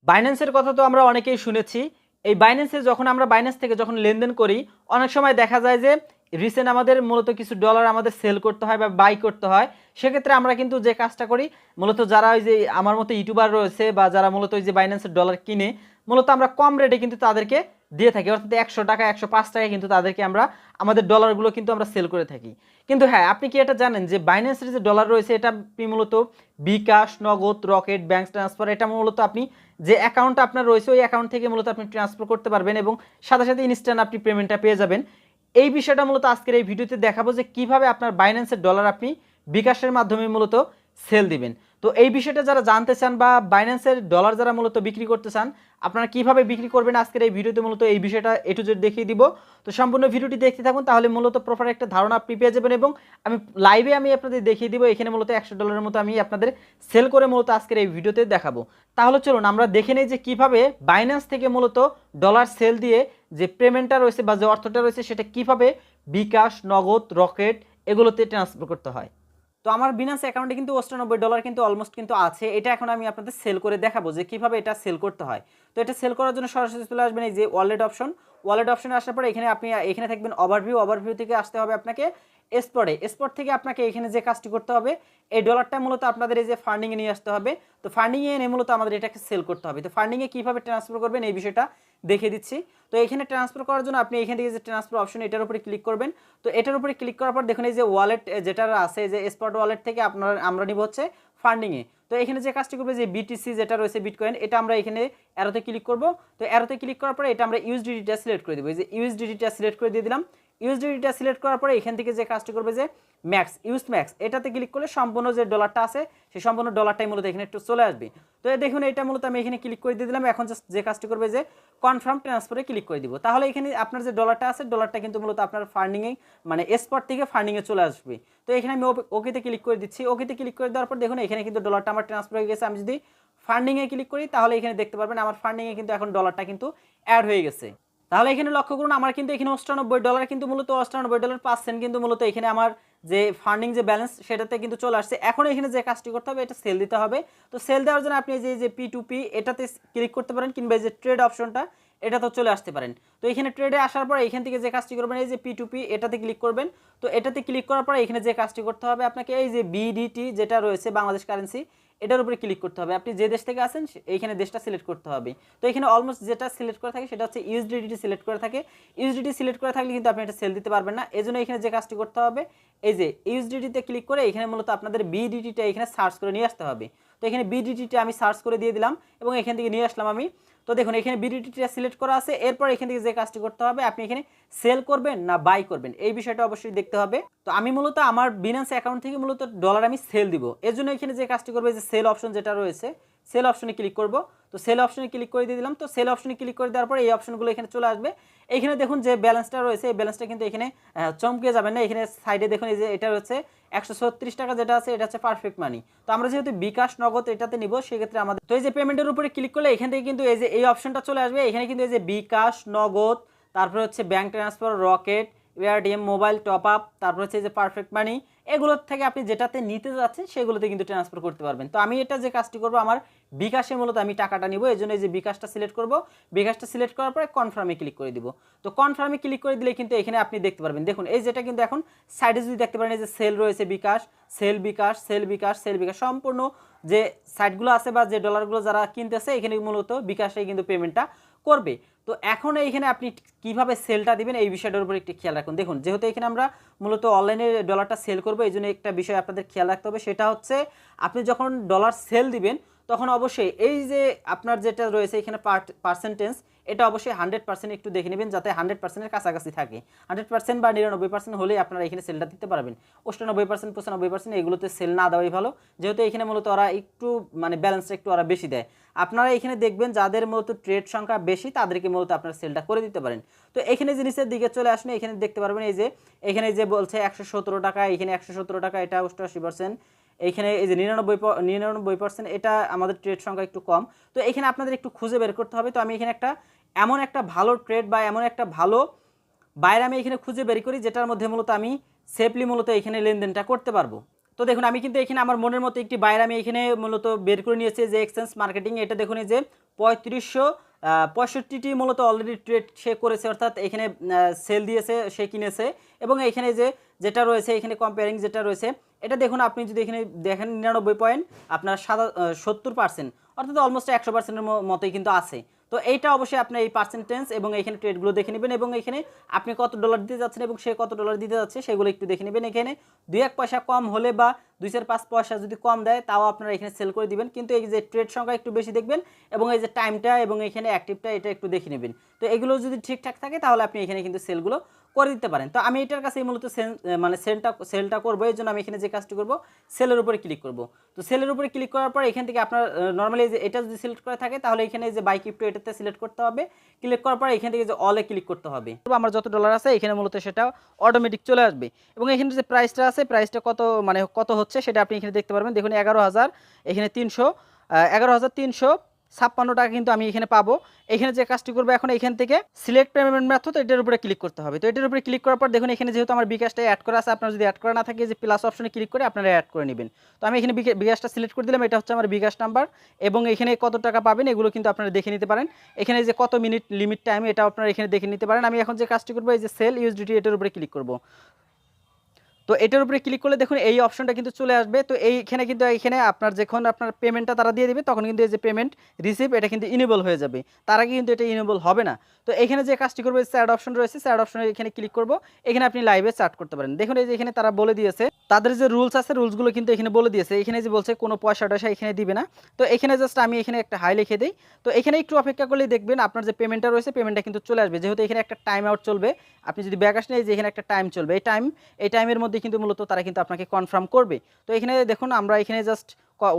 বাইন্যান্সের কথা তো আমরা অনেকেই শুনেছি। এই বাইন্যান্সে যখন আমরা বাইন্যান্স থেকে যখন লেনদেন করি, অনেক সময় দেখা যায় যে রিসেন্ট আমাদের মূলত কিছু ডলার আমাদের সেল করতে হয় বা বাই করতে হয়। সেক্ষেত্রে আমরা কিন্তু যে কাজটা করি, মূলত যারা ওই যে আমার মতো ইউটিউবার রয়েছে বা যারা মূলত ওই যে বাইন্যান্সের ডলার কিনে, মূলত আমরা কম রেটে কিন্তু তাদেরকে দিয়ে থাকি। অর্থাৎ 100 টাকা 105 টাকায় কিন্তু তাদেরকে আমরা আমাদের ডলারগুলো কিন্তু আমরা সেল করে থাকি। কিন্তু হ্যাঁ, আপনি কি এটা জানেন যে বাইন্যান্সের যে ডলার রয়েছে এটা আপনি মূলত বিকাশ, নগদ, রকেট, ব্যাংক ট্রান্সফার এটা মূলত আপনি যে অ্যাকাউন্টটা আপনার রয়েছে ওই অ্যাকাউন্ট থেকে মূলত আপনি ট্রান্সফার করতে পারবেন এবং সাথে সাথে ইনস্ট্যান্ট আপনি পেমেন্টটা পেয়ে যাবেন। এই বিষয়টা মূলত আজকের এই ভিডিওতে দেখাবো যে কিভাবে আপনার বাইন্যান্সের ডলার আপনি বিকাশের মাধ্যমে মূলত সেল দিবেন। তো এই বিষয়টা যারা জানতে চান বা বাইন্যান্সের ডলার যারা মূলত বিক্রি করতে চান, আপনারা কিভাবে বিক্রি করবেন আজকের এই ভিডিওতে মূলত এই বিষয়টা এ টু জেড দেখিয়ে দিব। তো সম্পূর্ণ ভিডিওটি দেখতে থাকুন, তাহলে মূলত প্রপার একটা ধারণা আপনি পেয়ে যাবেন এবং আমি আপনাদের দেখিয়ে দিব। এখানে মূলত 100 ডলারের মতো আমি আপনাদের সেল করে মূলত আজকের এই ভিডিওতে দেখাবো। তাহলে চলুন আমরা দেখে নেই যে কিভাবে বাইন্যান্স থেকে মূলত ডলার সেল দিয়ে যে পেমেন্টটা রয়েছে বা যে অর্থটা রয়েছে সেটা কিভাবে বিকাশ, নগদ, রকেট এগুলোতে ট্রান্সফার করতে হয়। তো আমার বিনান্স অ্যাকাউন্টে কিন্তু 98 ডলার কিন্তু অলমোস্ট কিন্তু আছে। এটা এখন আমি আপনাদের সেল করে দেখাবো যে কিভাবে এটা সেল করতে হয়। তো এটা সেল করার জন্য সরাসরি চলে আসবেন এই যে ওয়ালেট অপশনে আসার পরে এখানে থাকবেন ওভারভিউ থেকে আসতে হবে আপনাকে স্পট থেকে আপনাকে এখানে যে কাজটি করতে হবে, এই ডলারটা মূলত আপনাদের এই যে ফান্ডিংয়ে নিয়ে আসতে হবে। তো ফান্ডিংয়ে এনে মূলত আমাদের এটাকে সেল করতে হবে। তো ফান্ডিংয়ে কীভাবে ট্রান্সফার করবেন এই বিষয়টা দেখিয়ে দিচ্ছি। তো এখানে ট্রান্সফার করার জন্য আপনি এখান থেকে যে ট্রান্সফার অপশন এটার উপরে ক্লিক করবেন। তো এটার উপরে ক্লিক করার পর দেখুন এই যে ওয়ালেট যেটা আছে যে স্পট ওয়ালেট থেকে আমরা নিব হচ্ছে ফান্ডিংয়ে। তো এখানে যে কাজটি করবে যে বিটিসি যেটা রয়েছে বিটকয়েন, এটা আমরা এখানে অ্যারোতে ক্লিক করব। তো অ্যারোতে ক্লিক করার পরে এটা আমরা ইউএসডিটিটা সিলেক্ট করে দেবো। এই যে ইউএসডিটিটা সিলেক্ট করে দিয়ে দিলাম। ইউএসডিটিটা সিলেক্ট করার পরে এখান থেকে যে কাজটি করবে যে ম্যাক্স এটাতে ক্লিক করলে সম্পূর্ণ যে ডলারটা আছে সেই সম্পূর্ণ ডলারটাই মূলত এখানে একটু চলে আসবে। তো দেখুন এটা মূলত আমি এখানে ক্লিক করে দিয়ে দিলাম। এখন জাস্ট যে কাজটি করবে যে কনফার্ম ট্রান্সফারে ক্লিক করে দিব। তাহলে এখানে আপনার যে ডলারটা আছে ডলারটা কিন্তু মূলত আপনার ফান্ডিংয়ে মানে স্পট থেকে ফান্ডিংয়ে চলে আসবে। তো এখানে আমি ওকেতে ক্লিক করে দিচ্ছি। ওকেতে ক্লিক করে দেওয়ার পর দেখুন এখানে কিন্তু ডলারটা আমার ট্রান্সফার হয়ে গেছে। আমি যদি ফান্ডিংয়ে ক্লিক করি তাহলে এখানে দেখতে পারবেন আমার ফান্ডিংয়ে কিন্তু এখন ডলারটা কিন্তু অ্যাড হয়ে গেছে। তাহলে এখানে লক্ষ্য করুন আমার কিন্তু এখানে 98 ডলার কিন্তু মূলত 98 ডলার 5 সেন্ট কিন্তু মূলত এখানে আমার যে ফান্ডিং যে ব্যালেন্স সেটাতে কিন্তু চলে আসছে। এখন এখানে যে কাজটি করতে হবে এটা সেল দিতে হবে। তো সেল দেওয়ার জন্য আপনি যে P2P এটাতে ক্লিক করতে পারেন কিংবা এই যে ট্রেড অপশনটা এটা তো চলে আসতে পারেন। তো এখানে ট্রেডে আসার পর এখান থেকে যে কাজটি করবেন এই যে P2P এটাতে ক্লিক করবেন। তো এটাতে ক্লিক করার পর এখানে যে কাজটি করতে হবে আপনাকে এই যে BDT যেটা রয়েছে বাংলাদেশ কারেন্সি এটার উপরে ক্লিক করতে হবে। আপনি যে দেশ থেকে আসেন এইখানে দেশটা সিলেক্ট করতে হবে। তো এখানে অলমোস্ট যেটা সিলেক্ট করা থাকে সেটা হচ্ছে ইউএসডিটি সিলেক্ট করা থাকে। ইউএসডিটি সিলেক্ট করা থাকলে কিন্তু আপনি এটা সেল দিতে পারবেন না। এজন্য এখানে যে কাজটি করতে হবে এই যে ইউএসডিটিতে ক্লিক করে এখানে মূলত আপনাদের বিডিটিটা এখানে সার্চ করে নিয়ে আসতে হবে। তো এখানে বিডিটিটা আমি সার্চ করে দিয়ে দিলাম এবং এখান থেকে নিয়ে আসলাম আমি। তো দেখুন এখানে বিডিটিটা সিলেক্ট করা আছে। এরপর এখান থেকে যে কাজটি করতে হবে আপনি এখানে সেল করবেন না বাই করবেন এই বিষয়টা অবশ্যই দেখতে হবে। তো আমি মূলত আমার বিনান্স অ্যাকাউন্ট থেকে মূলত ডলার আমি সেল দিব। এর জন্য এখানে যে কাজটি করবে যে সেল অপশন যেটা রয়েছে সেল অপশনে ক্লিক করব। তো সেল অপশনে ক্লিক করে দিয়ে দিলাম। তো সেল অপশনে ক্লিক করে দেওয়ার পরে এই অপশনগুলো এখানে চলে আসবে। এখানে দেখুন যে ব্যালেন্সটা রয়েছে এই ব্যালেন্সটা কিন্তু এখানে চমকে যাবেন না। এখানে সাইডে দেখুন এই যে এটা হচ্ছে 136 টাকা যেটা আছে এটা হচ্ছে পারফেক্ট মানি। তো আমরা যেহেতু বিকাশ নগদ এটাতে নিব সেক্ষেত্রে আমাদের তো এই যে পেমেন্টের উপরে ক্লিক করলে এখান থেকে কিন্তু এই যে এই অপশনটা চলে আসবে। এখানে কিন্তু এই যে বিকাশ নগদ, তারপরে হচ্ছে bank transfer, rocket, AirTM, mobile top up, তারপর হচ্ছে যে পারফেক্ট মানি এগুলোর থেকে আপনি যেটাতে নিতে যাচ্ছেন সেগুলোতে কিন্তু ট্রান্সফার করতে পারবেন। তো আমি এটা যে কাজটি করব আমার বিকাশে মূলত আমি টাকাটা নিব। এই জন্য এই যে বিকাশটা সিলেক্ট করব। বিকাশটা সিলেক্ট করার পরে কনফার্মে ক্লিক করে দিব। তো কনফার্মে ক্লিক করে দিলে কিন্তু এখানে আপনি দেখতে পারবেন দেখুন এই যেটা কিন্তু এখন সাইডে যদি দেখতে পারেন এই যে সেল রয়েছে বিকাশ সম্পূর্ণ যে সাইটগুলো আছে বা যে ডলারগুলো যারা কিনতেছে এখানে মূলত বিকাশে কিন্তু পেমেন্টটা করবে। তো এখন এইখানে আপনি কিভাবে সেলটা দিবেন এই বিষয়টার উপর একটু খেয়াল রাখুন। দেখুন যেহেতু এখানে আমরা মূলত অনলাইনে ডলারটা সেল করবো এই জন্য একটা বিষয় আপনাদের খেয়াল রাখতে হবে, সেটা হচ্ছে আপনি যখন ডলার সেল দিবেন তখন অবশ্যই এই যে আপনার যেটা রয়েছে এখানে পার্সেন্টেজ এটা অবশ্যই 100% একটু দেখে নেবেন যাতে 100%-এর কাছাকাছি থাকে। 100% বা 99% হলেই আপনারা এখানে সেলটা দিতে পারবেন। 98% 95% এগুলোতে সেল না দেওয়াই ভালো, যেহেতু এখানে মূলত ওরা একটু মানে ব্যালেন্সটা একটু ওরা বেশি দেয়। আপনারা এখানে দেখবেন যাদের মূলত ট্রেড সংখ্যা বেশি তাদেরকে মূলত আপনারা সেলটা করে দিতে পারেন। তো এখানে জিনিসের দিকে চলে আসুন, এখানে দেখতে পারবেন এই যে এখানে যে বলছে 117 টাকা, এখানে 117 টাকা, এটা 88%, এইখানে এই যে 99% এটা আমাদের ট্রেড সংখ্যা একটু কম। তো এখানে আপনাদের একটু খুঁজে বের করতে হবে। তো আমি এখানে এমন একটা ভালো ট্রেড বা এমন একটা ভালো বাইরে আমি এখানে খুঁজে বের করি যেটার মধ্যে মূলত আমি সেফলি মূলত এখানে লেনদেনটা করতে পারবো। তো তো দেখুন আমি কিন্তু এখানে আমার মনের মতো একটি বাইরে আমি এখানে মূলত বের করে নিয়েছি যে এক্সচেঞ্জ মার্কেটিং, এটা দেখুন এই যে 6565টি মূলত অলরেডি ট্রেড সে করেছে, অর্থাৎ এখানে সেল দিয়েছে, সে কিনেছে। এবং এখানে যেটা রয়েছে এখানে কম্পেয়ারিং যেটা রয়েছে এটা দেখুন, আপনি যদি এখানে দেখেন 99 পয়েন্ট আপনার 70%, অর্থাৎ অলমোস্ট 100%-এর মতোই কিন্তু আছে। তো এইটা অবশ্যই আপনি এই পার্সেন্টেজ এবং এখানে ট্রেডগুলো দেখে নেবেন, এবং এখানে আপনি কত ডলার দিতে যাচ্ছেন এবং সে কত ডলার দিতে যাচ্ছে সেগুলো একটু দেখে নেবেন। এখানে 2-1 পয়সা কম হলে বা 2-4-5 পয়সা যদি কম দেয় তাও আপনারা এখানে সেল করে দিবেন, কিন্তু এই যে ট্রেড সংখ্যা একটু বেশি দেখবেন এবং এই যে টাইমটা এবং এখানে অ্যাক্টিভটা এটা একটু দেখে নেবেন। তো এগুলো যদি ঠিকঠাক থাকে তাহলে আপনি এখানে কিন্তু সেলগুলো করে দিতে পারেন। তো আমি এটার কাছে মূলত মানে সেলটা করবো, এই জন্য আমি এখানে যে কাজটি করবো সেলের উপরে ক্লিক করব। তো সেলের উপরে ক্লিক করার পর এখান থেকে আপনার নর্মালি যে এটা যদি সিলেক্ট করা থাকে তাহলে এখানে যে বাই ক্রিপ্টো এটাতে সিলেক্ট করতে হবে। ক্লিক করার পর এখান থেকে যে অলে ক্লিক করতে হবে, আমার যত ডলার আছে এখানে মূলত সেটা অটোমেটিক চলে আসবে। এবং এখানে যে প্রাইসটা আছে প্রাইসটা কত হচ্ছে সেটা আপনি এখানে দেখতে পারবেন। দেখুন 11,000 এখানে 11,356 টাকা কিন্তু আমি এখানে পাবো। এখানে যে কাজটি করবো এখন এখান থেকে সিলেক্ট পেমেন্ট মেথড এটার উপরে ক্লিক করতে হবে। তো এটার উপরে ক্লিক করার পর দেখুন এখানে যেহেতু আমার বিকাশটা অ্যাড করা আছে, আপনার যদি অ্যাড করা না থাকে যে প্লাস অপশনে ক্লিক করে আপনারা অ্যাড করে নেবেন। তো আমি এখানে বিকাশটা সিলেক্ট করে দিলাম, এটা হচ্ছে আমার বিকাশ নাম্বার। এবং এখানে কত টাকা পাবেন এগুলো কিন্তু আপনারা দেখে নিতে পারেন। এখানে যে কত মিনিট লিমিট টাইম এটা আপনারা এখানে দেখে নিতে পারেন। আমি এখন যে কাজটি করবো এই যে সেল ইউএসডিটি এটার উপরে ক্লিক করবো। তো এটার উপরে ক্লিক করলে দেখুন এই অপশনটা কিন্তু চলে আসবে। তো এইখানে কিন্তু এখানে আপনার যখন আপনার পেমেন্টটা তারা দিয়ে দিবে তখন কিন্তু এই যে পেমেন্ট রিসিভ এটা কিন্তু ইনেবল হয়ে যাবে, তার আগে কিন্তু এটা ইনেবল হবে না। তো এখানে যে কাজটি করবো চ্যাট অপশন রয়েছে, চ্যাট অপশনে এখানে ক্লিক করব। এখানে আপনি লাইভে চ্যাট করতে পারেন। দেখুন এই যে এখানে তারা বলে দিয়েছে তাদের যে রুলস আছে রুলসগুলো কিন্তু এখানে বলে দিয়েছে। এখানে যে বলছে কোনো পয়সা টয়সা এখানে দিবে না। তো এখানে জাস্ট আমি এখানে একটা হাই লিখে দিই। তো এখানে একটু অপেক্ষা করলেই দেখবেন আপনার যে পেমেন্টটা রয়েছে পেমেন্টটা কিন্তু চলে আসবে, যেহেতু এখানে একটা টাইম আউট চলবে। আপনি যদি ব্যাক আসেন এই যে এখানে একটা টাইম চলবে, এই টাইমের মধ্যে কিন্তু মূলত তারা কিন্তু আপনাকে কনফার্ম করবে। তো এখানে দেখুন আমরা এখানে জাস্ট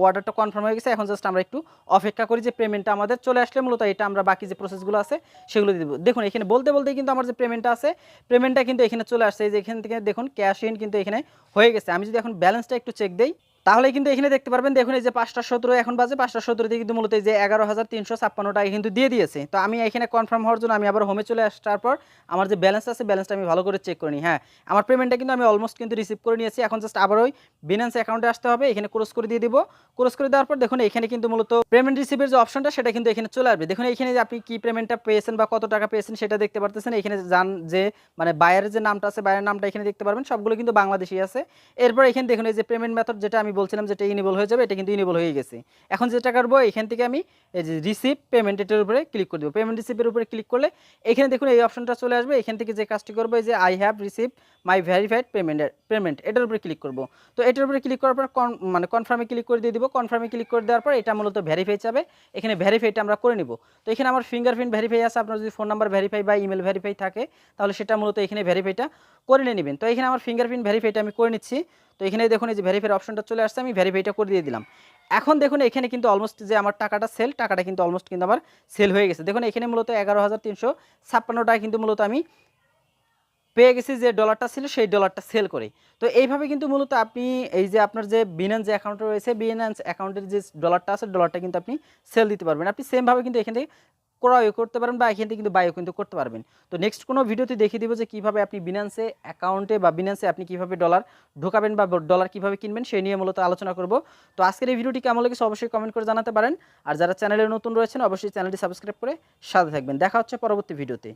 অর্ডারটা কনফার্ম হয়ে গেছে, এখন জাস্ট আমরা একটু অপেক্ষা করি যে পেমেন্টটা আমাদের চলে আসলে মূলত এটা আমরা বাকি যে প্রসেসগুলো আছে সেগুলো দিয়ে দেবো। দেখুন এখানে বলতে কিন্তু আমার যে পেমেন্টটা আছে পেমেন্টটা কিন্তু এখানে চলে আসছে। এই যে এখান থেকে দেখুন ক্যাশ ইন কিন্তু এখানে হয়ে গেছে। আমি যদি এখন ব্যালেন্সটা একটু চেক দেই তাহলে কিন্তু এখানে দেখতে পারবেন, দেখুন এই যে 5:17 এখন বাজে, 5:17 দিয়ে কিন্তু মূলত এই যে 11,356 টাকা কিন্তু দিয়ে দিয়েছে। তো আমি এখানে কনফার্ম হওয়ার জন্য আমি আবার হোমে চলে আসার পর আমার যে ব্যালেন্স আছে ব্যালেন্সটা আমি ভালো করে চেক করে নিই। হ্যাঁ, আমার পেমেন্টটা কিন্তু আমি অলমোস্ট কিন্তু রিসিভ করে নিয়েছি। এখন জাস্ট আবার ওই বিনান্স অ্যাকাউন্টে আসতে হবে, এখানে ক্রস করে দিয়ে দিব। ক্রস করে দেওয়ার পর দেখুন এখানে কিন্তু মূলত পেমেন্ট রিসিভের যে অপশনটা সেটা কিন্তু এখানে চলে আসবে। দেখুন এখানে যে আপনি কি পেমেন্টটা পেয়েছেন বা কত টাকা পেয়েছেন সেটা দেখতে পারতেছেন। এখানে যান যে মানে বায়ারের যে নামটা আছে বায়ারের নামটা এখানে দেখতে পারবেন, সবগুলো কিন্তু বাংলাদেশি আছে। এরপর এখানে দেখুন এই যে পেমেন্ট মেথড যেটা আমি বলছিলাম যেটা ইনেবল হয়ে যাবে, এটা কিন্তু ইনেবল হয়ে গেছে। এখন যেটা করবো এখান থেকে আমি এই যে রিসিভ পেমেন্ট এটার উপরে ক্লিক করে দেবো। পেমেন্ট রিসিভের উপরে ক্লিক করলে এখানে দেখুন এই অপশনটা চলে আসবে। এখান থেকে যে কাজটি করবো এই যে I have receive my verified payment এটার উপরে ক্লিক করব। তো এটার উপরে ক্লিক করার পর মানে কনফার্মে ক্লিক করে দিয়ে দিব। কনফার্মে ক্লিক করে দেওয়ার পর এটা মূলত ভেরিফাই যাবে, এখানে ভেরিফাইটা আমরা করে নিব। তো এখানে আমার ফিঙ্গারপ্রিন্ট ভেরিফাই আছে, আপনার যদি ফোন নাম্বার ভেরিফাই বা ইমেল ভেরিফাই থাকে তাহলে সেটা মূলত এখানে ভেরিফাইটা করে নিয়ে নেবেন। তো এখানে আমার ফিঙ্গারপ্রিন্ট ভেরিফাইটা আমি করে নিচ্ছি। তো এখানে দেখুন এই যে ভেরিফাইয়ের অপশনটা চলে আসছে, আমি ভেরিফাইটা করে দিয়ে দিলাম। এখন দেখুন এখানে কিন্তু অলমোস্ট যে আমার টাকাটা কিন্তু অলমোস্ট কিন্তু আমার সেল হয়ে গেছে। দেখুন এখানে মূলত 11,356 টাকা কিন্তু মূলত আমি পেয়ে গেছি যে ডলারটা ছিল সেই ডলারটা সেল করে। তো এইভাবে কিন্তু মূলত আপনি এই যে আপনার যে বিনান্স যে অ্যাকাউন্ট রয়েছে বিনান্স অ্যাকাউন্টের যে ডলারটা আছে ডলারটা কিন্তু আপনি সেল দিতে পারবেন। আপনি সেমভাবে কিন্তু এখান থেকে ক্রয়ও করতে পারবেন বা এখান থেকে কিন্তু বাইও কিন্তু করতে পারবেন। তো নেক্সট কোনো ভিডিওতে দেখিয়ে দিব যে কীভাবে আপনি বিনান্সে অ্যাকাউন্টে বা বিনান্সে আপনি কীভাবে ডলার ঢোকাবেন বা ডলার কীভাবে কিনবেন সেই নিয়ে মূলত আলোচনা করব। তো আজকের এই ভিডিওটি কেমন লেগেছে অবশ্যই কমেন্ট করে জানাতে পারেন। আর যারা চ্যানেলে নতুন রয়েছেন অবশ্যই চ্যানেলটি সাবস্ক্রাইব করে সাথে থাকবেন। দেখা হচ্ছে পরবর্তী ভিডিওতে।